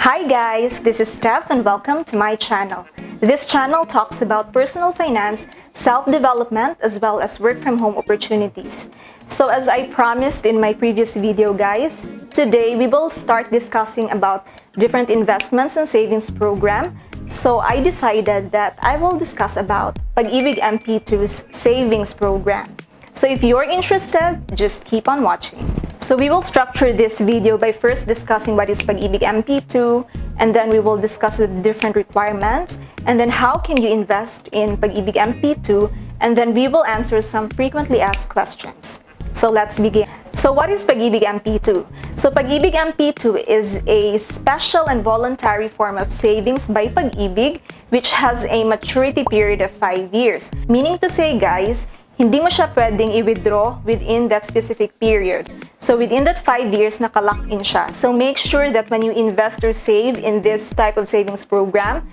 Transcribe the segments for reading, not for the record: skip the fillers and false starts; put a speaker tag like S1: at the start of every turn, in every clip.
S1: Hi guys, this is Steph and welcome to my channel. This channel talks about personal finance, self-development, as well as work from home opportunities. So as I promised in my previous video guys, today we will start discussing about different investments and savings program. So I decided that I will discuss about Pag-ibig MP2's savings program. So if you're interested, just keep on watching. So we will structure this video by first discussing what is Pag-ibig MP2, and then we will discuss the different requirements, and then how can you invest in Pag-ibig MP2, and then we will answer some frequently asked questions. So let's begin. So what is Pag-ibig MP2? So Pag-ibig MP2 is a special and voluntary form of savings by Pag-ibig which has a maturity period of 5 years. Meaning to say guys, hindi mo siya pwedeng i-withdraw within that specific period. So within that 5 years, naka-lock in siya. So make sure that when you invest or save in this type of savings program,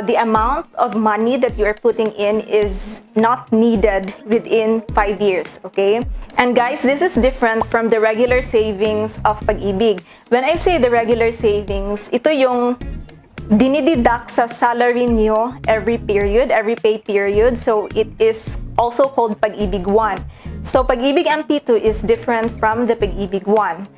S1: the amount of money that you are putting in is not needed within 5 years, okay? And guys, this is different from the regular savings of Pag-ibig. When I say the regular savings, ito yung dinideduct sa salary niyo every period, every pay period. So it is also called Pag-ibig 1. So Pag-ibig MP2 is different from the Pag-ibig 1.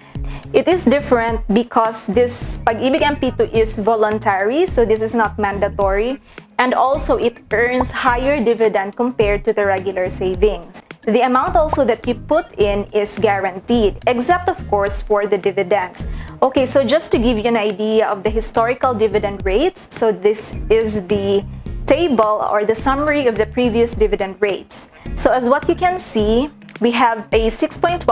S1: It is different because this Pag-ibig MP2 is voluntary, so this is not mandatory, and also it earns higher dividend compared to the regular savings. The amount also that you put in is guaranteed, except of course for the dividends. Okay, so just to give you an idea of the historical dividend rates, so this is the table or the summary of the previous dividend rates. So as what you can see, we have a 6.12%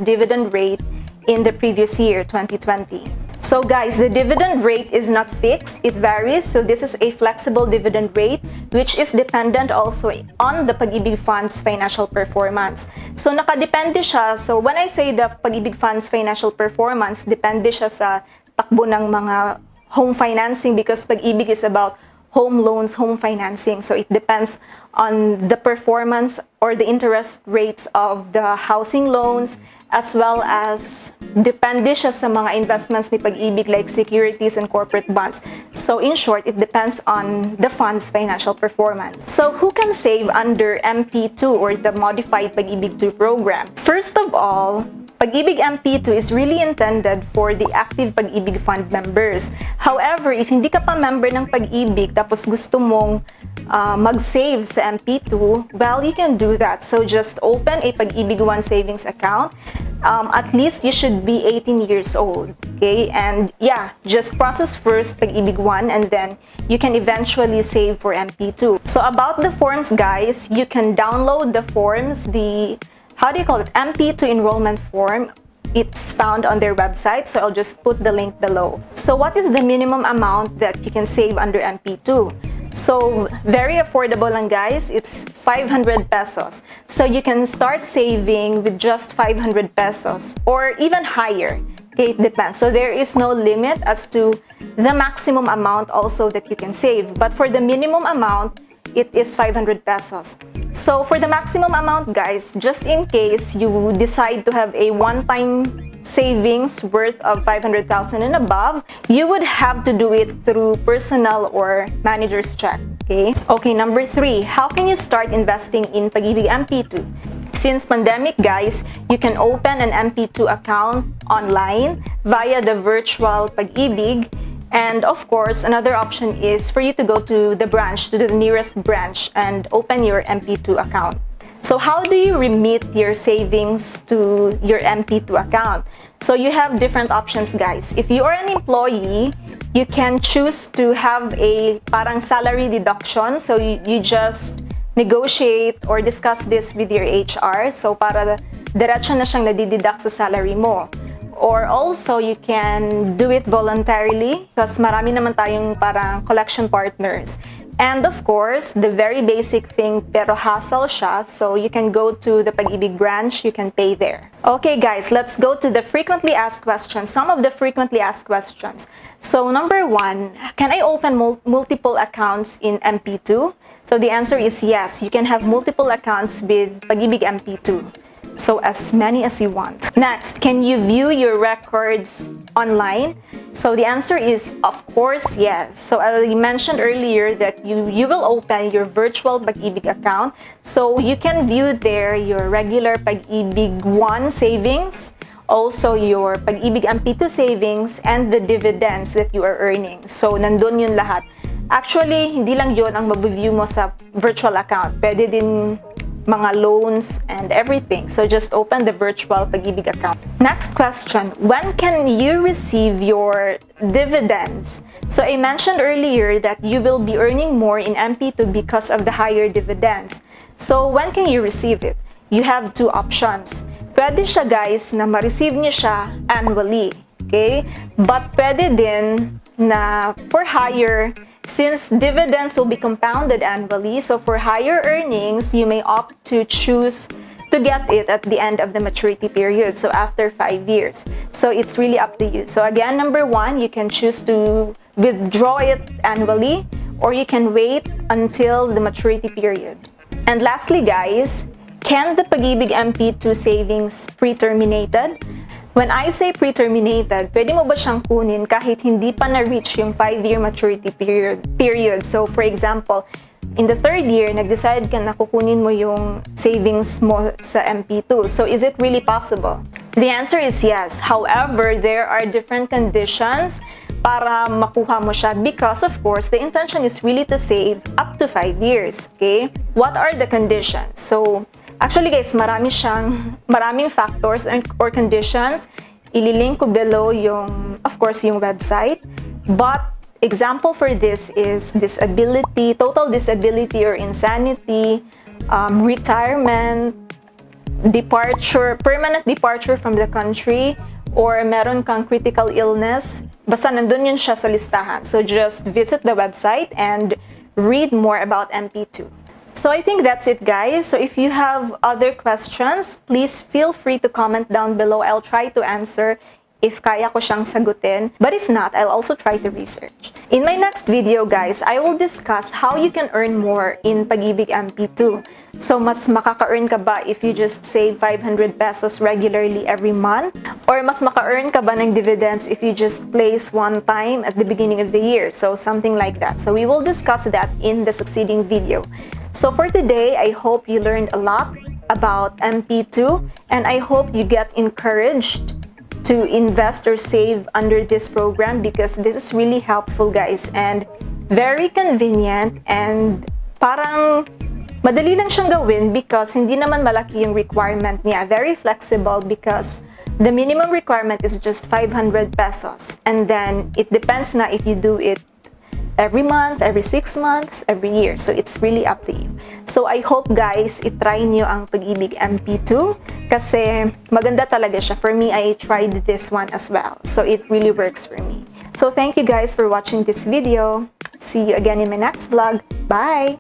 S1: dividend rate in the previous year, 2020. So guys, the dividend rate is not fixed, it varies. So this is a flexible dividend rate which is dependent also on the Pag-ibig Fund's financial performance. So nakadepende siya. So when I say the Pag-ibig Fund's financial performance, depende siya sa takbo ng mga home financing because Pag-ibig is about home loans, home financing. So it depends on the performance or the interest rates of the housing loans, as well as depende siya sa mga investments ni Pag-ibig like securities and corporate bonds. So in short, it depends on the fund's financial performance. So who can save under MP2 or the modified Pag-ibig 2 program? First of all, Pag-ibig MP2 is really intended for the active Pag-ibig Fund members. However, if hindi ka pa member ng Pag-ibig tapos gusto mong mag-save sa MP2, well, you can do that. So just open a Pag-ibig 1 savings account. At least you should be 18 years old, okay? And yeah, just process first Pag-ibig 1 and then you can eventually save for MP2. So about the forms, guys, you can download the forms, the MP2 enrollment form. It's found on their website, so I'll just put the link below. So what is the minimum amount that you can save under MP2? So very affordable lang guys, it's 500 pesos. So you can start saving with just 500 pesos or even higher. Okay, it depends. So there is no limit as to the maximum amount also that you can save. But for the minimum amount, it is 500 pesos. So for the maximum amount guys, just in case you decide to have a one-time savings worth of 500,000 and above, you would have to do it through personal or manager's check. Okay, number 3, how can you start investing in Pag-ibig MP2? Since pandemic guys, you can open an MP2 account online via the virtual Pag-ibig. And of course, another option is for you to go to the branch, to the nearest branch, and open your MP2 account. So how do you remit your savings to your MP2 account? So you have different options guys. If you are an employee, you can choose to have a parang salary deduction. So you just negotiate or discuss this with your HR. So para diretso na siyang nadideduct sa salary mo. Or also, you can do it voluntarily because marami naman tayong parang collection partners. And of course, the very basic thing, pero hassle siya, so you can go to the Pag-ibig branch, you can pay there. Okay guys, let's go to the frequently asked questions, some of the frequently asked questions. So number 1, can I open multiple accounts in MP2? So the answer is yes, you can have multiple accounts with Pag-ibig MP2. So as many as you want. Next, can you view your records online? So the answer is, of course, yes. So I mentioned earlier that you will open your virtual Pag-ibig account. So you can view there your regular Pag-ibig 1 savings, also your Pag-ibig MP2 savings, and the dividends that you are earning. So nandun yun lahat. Actually, hindi lang yun ang mabiview mo sa virtual account. Pwede din mga loans and everything. So just open the virtual Pag-ibig account. Next question, when can you receive your dividends? So I mentioned earlier that you will be earning more in MP2 because of the higher dividends. So when can you receive it? You have two options. Pwede siya guys na ma-receive niyo siya annually. Okay? But pwede din na for higher, since dividends will be compounded annually, so for higher earnings, you may opt to choose to get it at the end of the maturity period, so after 5 years. So it's really up to you. So again, number 1, you can choose to withdraw it annually, or you can wait until the maturity period. And lastly guys, can the Pag-ibig MP2 savings pre-terminated? When I say pre-terminated, pwede mo ba siyang kunin kahit hindi pa na-reach yung 5-year maturity period? So, for example, in the 3rd year, nag-decide ka na kukunin mo yung savings mo sa MP2. So, is it really possible? The answer is yes. However, there are different conditions para makuha mo siya because, of course, the intention is really to save up to 5 years. Okay? What are the conditions? So, actually guys, maraming factors or conditions. Ililink ko below yung, of course, yung website. But example for this is disability, total disability or insanity, retirement, departure, permanent departure from the country, or meron kang critical illness. Basta nandun yun siya sa listahan. So just visit the website and read more about MP2. So I think that's it guys. So if you have other questions, please feel free to comment down below. I'll try to answer if kaya ko siyang sagutin. But if not, I'll also try to research. In my next video guys, I will discuss how you can earn more in Pag-ibig MP2. So mas makaka-earn ka ba if you just save 500 pesos regularly every month? Or mas maka-earn ka ba ng dividends if you just place one time at the beginning of the year? So something like that. So we will discuss that in the succeeding video. So for today, I hope you learned a lot about MP2 and I hope you get encouraged to invest or save under this program because this is really helpful guys and very convenient and parang madali lang siyang gawin because hindi naman malaki yung requirement niya. Very flexible because the minimum requirement is just 500 pesos and then it depends na if you do it every month, every 6 months, every year. So it's really up to you. So I hope guys, itry nyo ang Pag-ibig MP2 kasi maganda talaga siya. For me, I tried this one as well. So it really works for me. So thank you guys for watching this video. See you again in my next vlog. Bye!